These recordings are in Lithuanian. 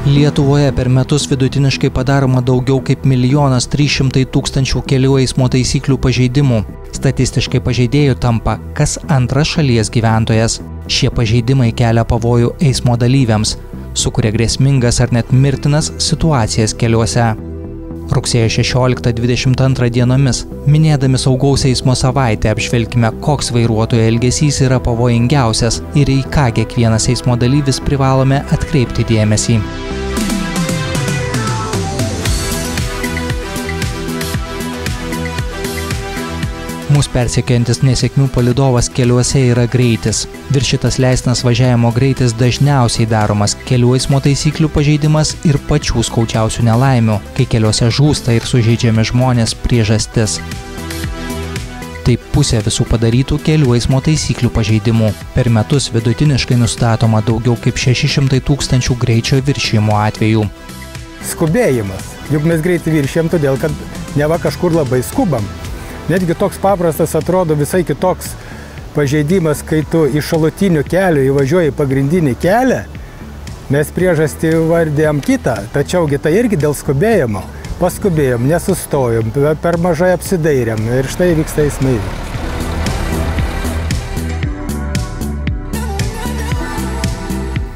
Lietuvoje per metus vidutiniškai padaroma daugiau kaip 1 300 000 kelių eismo taisyklių pažeidimų. Statistiškai pažeidėjų tampa kas antras šalies gyventojas. Šie pažeidimai kelia pavojų eismo dalyviams, sukuria grėsmingas ar net mirtinas situacijas keliuose. Rugsėjo 16-22 dienomis, minėdami saugaus eismo savaitę, apžvelkime, koks vairuotojo elgesys yra pavojingiausias ir į ką kiekvienas eismo dalyvis privalome atkreipti dėmesį. Mūsų persekiojantis nesėkmių palydovas keliuose yra greitis. Viršytas leistinas važiavimo greitis dažniausiai daromas kelių eismo taisyklių pažeidimas ir pačių skaudžiausių nelaimių, kai keliuose žūsta ir sužeidžiami žmonės priežastis. Tai pusė visų padarytų kelių eismo taisyklių pažeidimų. Per metus vidutiniškai nustatoma daugiau kaip 600 000 greičio viršijimo atvejų. Skubėjimas. Juk mes greitį viršijam todėl, kad neva kažkur labai skubam. Netgi toks paprastas atrodo visai kitoks pažeidimas, kai tu iš šalutinių kelių įvažiuoji pagrindinį kelią. Mes priežastį vardėjom kitą, tačiau tai irgi dėl skubėjimo. Paskubėjom, nesustojom, per mažai apsidairėm ir štai vyksta eismo įvykis.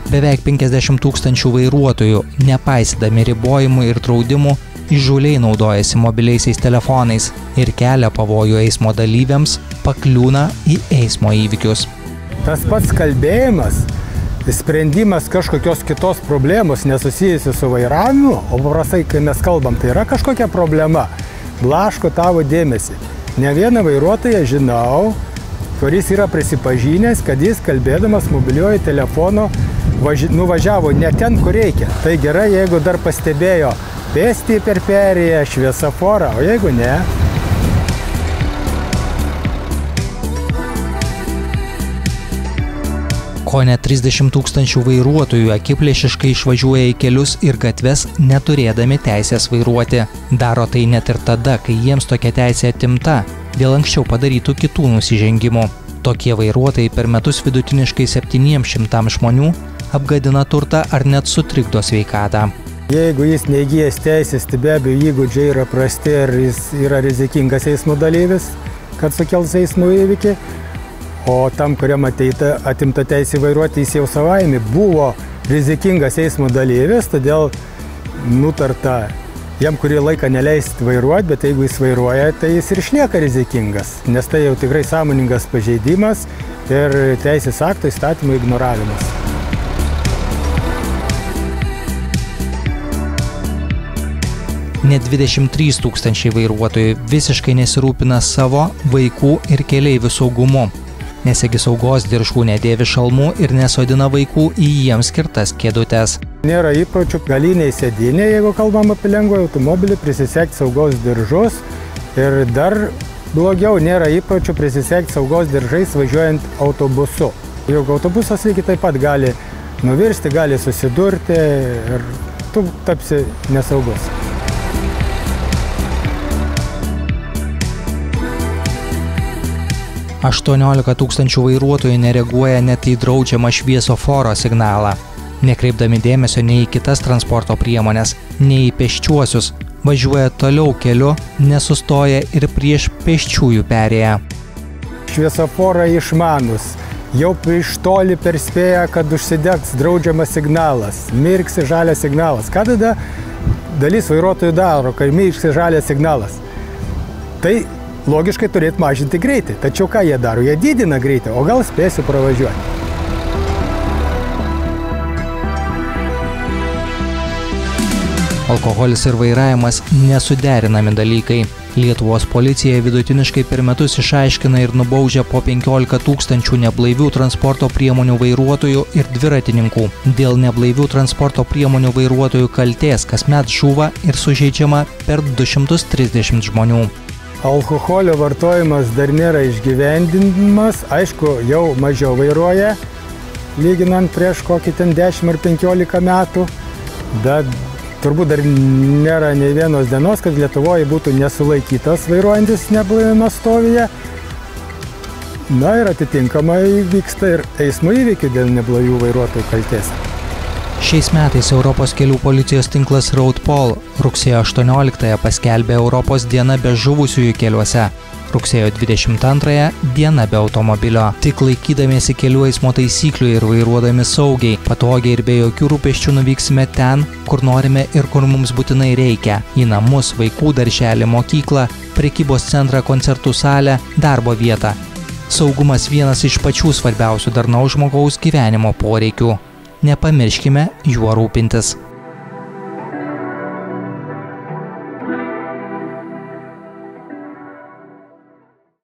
Beveik 50 000 vairuotojų, nepaisydami ribojimų ir draudimų, įžūliai naudojasi mobiliaisiais telefonais ir kelia pavojų eismo dalyviams, pakliūna į eismo įvykius. Tas pats kalbėjimas, sprendimas kažkokios kitos problemos nesusijusi su vairavimu, o paprastai, kai mes kalbam, tai yra kažkokia problema, blaško tavo dėmesį. Ne vieną vairuotoją žinau, kuris yra prisipažinęs, kad jis kalbėdamas mobiliuoju telefonu nuvažiavo ne ten, kur reikia. Tai gerai, jeigu dar pastebėjo pėstį per perėją, šviesoforą, o jeigu ne. Kone 30 000 vairuotojų akiplėšiškai išvažiuoja į kelius ir gatves neturėdami teisės vairuoti. Daro tai net ir tada, kai jiems tokia teisė atimta dėl anksčiau padarytų kitų nusižengimų. Tokie vairuotojai per metus vidutiniškai 700 žmonių apgadina turtą ar net sutrikdo sveikatą. Jeigu jis neįgijęs teisės, tai be abejo įgūdžiai yra prasti ir jis yra rizikingas eismo dalyvis, kad sukels eismo įvykį. O tam, kuriam atimta teisė vairuoti, jis jau savaime buvo rizikingas eismo dalyvis, todėl nutarta jam kurį laiką neleisti vairuoti, bet jeigu jis vairuoja, tai jis ir išlieka rizikingas, nes tai jau tikrai sąmoningas pažeidimas ir teisės akto įstatymo ignoravimas. Net 23 000 vairuotojų visiškai nesirūpina savo, vaikų ir keleivių saugumu. Nesegi saugos diržų, nedėvi šalmų ir nesodina vaikų į jiems skirtas kėdutes. Nėra įpročių galiniai sėdynė, jeigu kalbam apie lengvąjį automobilį, prisisegti saugos diržus. Ir dar blogiau, nėra įpročių prisisegti saugos diržais važiuojant autobusu. Juk autobusas lygiai taip pat gali nuvirsti, gali susidurti ir tu tapsi nesaugus. 18 000 vairuotojų nereaguoja net į draudžiamą šviesoforo signalą. Nekreipdami dėmesio nei į kitas transporto priemonės, nei į pėsčiuosius, važiuoja toliau keliu, nesustoja ir prieš pėsčiųjų perėją. Šviesoforai išmanus, jau iš toli perspėja, kad užsidegs draudžiamas signalas, mirksi žalias signalas. Ką tada dalis vairuotojų daro, kai mirksi žalias signalas? Tai logiškai turėtų mažinti greitį. Tačiau ką jie daro? Jie didina greitį, o gal spėsiu pravažiuoti. Alkoholis ir vairavimas nesuderinami dalykai. Lietuvos policija vidutiniškai per metus išaiškina ir nubaudžia po 15 000 neblaivių transporto priemonių vairuotojų ir dviratininkų. Dėl neblaivių transporto priemonių vairuotojų kaltės kasmet žūva ir sužeidžiama per 230 žmonių. Alkoholio vartojimas dar nėra išgyvendinimas, aišku, jau mažiau vairuoja, lyginant prieš kokį ten 10 ar 15 metų, bet turbūt dar nėra nei vienos dienos, kad Lietuvoje būtų nesulaikytas vairuojantis neblaiviame stovyje. Na ir atitinkamai vyksta ir eismo įvykių dėl neblaivių vairuotojų kaltės. Šiais metais Europos kelių policijos tinklas RoadPol rugsėjo 18-ąją paskelbė Europos diena be žuvusiųjų keliuose. Rugsėjo 22-ąją diena be automobilio. Tik laikydamiesi kelių eismo taisyklių ir vairuodami saugiai, patogiai ir be jokių rūpesčių nuvyksime ten, kur norime ir kur mums būtinai reikia – į namus, vaikų darželį, mokyklą, prekybos centrą, koncertų salę, darbo vietą. Saugumas vienas iš pačių svarbiausių darnaus žmogaus gyvenimo poreikių. Nepamirškime juo rūpintis.